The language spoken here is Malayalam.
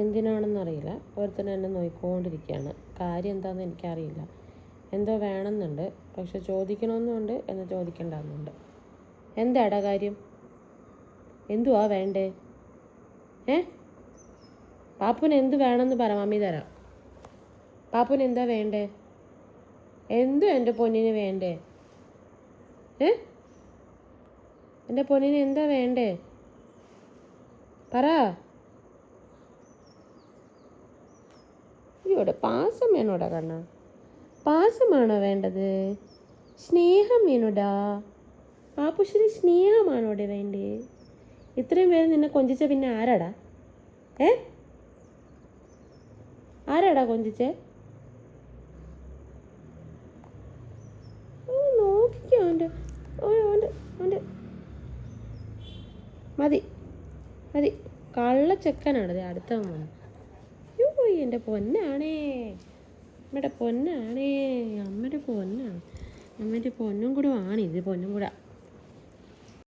എന്തിനാണെന്നറിയില്ല, ഒരുത്തൻ എന്നെ നോക്കിക്കൊണ്ടിരിക്കുകയാണ്. കാര്യം എന്താണെന്ന് എനിക്കറിയില്ല. എന്തോ വേണമെന്നുണ്ട്, പക്ഷെ ചോദിക്കണമെന്നുണ്ട്, എന്ന് ചോദിക്കണ്ടെന്നുണ്ട്. എന്താടാ കാര്യം? എന്തുവാ വേണ്ടേ? പാപ്പുന് എന്ത് വേണമെന്ന് പറ, മമ്മി തരാം. പാപ്പുന് എന്താ വേണ്ടേ? എന്തു എൻ്റെ പൊന്നിന് വേണ്ടേ? എൻ്റെ പൊന്നിന് എന്താ വേണ്ടേ? പറ. ഇവിടെ പാസം വേണോടാ കണ്ണ? പാസമാണോ വേണ്ടത്? സ്നേഹം വേണോടാ? പാപ്പുശ്ശിന് സ്നേഹമാണോടെ വേണ്ടേ? ഇത്രയും പേര് നിന്നെ കൊഞ്ചിച്ച പിന്നെ ആരാടാ? ആരാടാ കൊഞ്ചിച്ചേ? നോക്കിക്കോ അവൻ്റെ അവൻ്റെ മതി മതി. കള്ളച്ചെക്കനാണത് അടുത്തവൻ വന്നു. എൻ്റെ പൊന്നാണേ, അമ്മയുടെ പൊന്നാണേ, അമ്മയുടെ പൊന്നാണ്, അമ്മയുടെ പൊന്നും കൂടെ ആണ് ഇത്, പൊന്നും കൂടെ.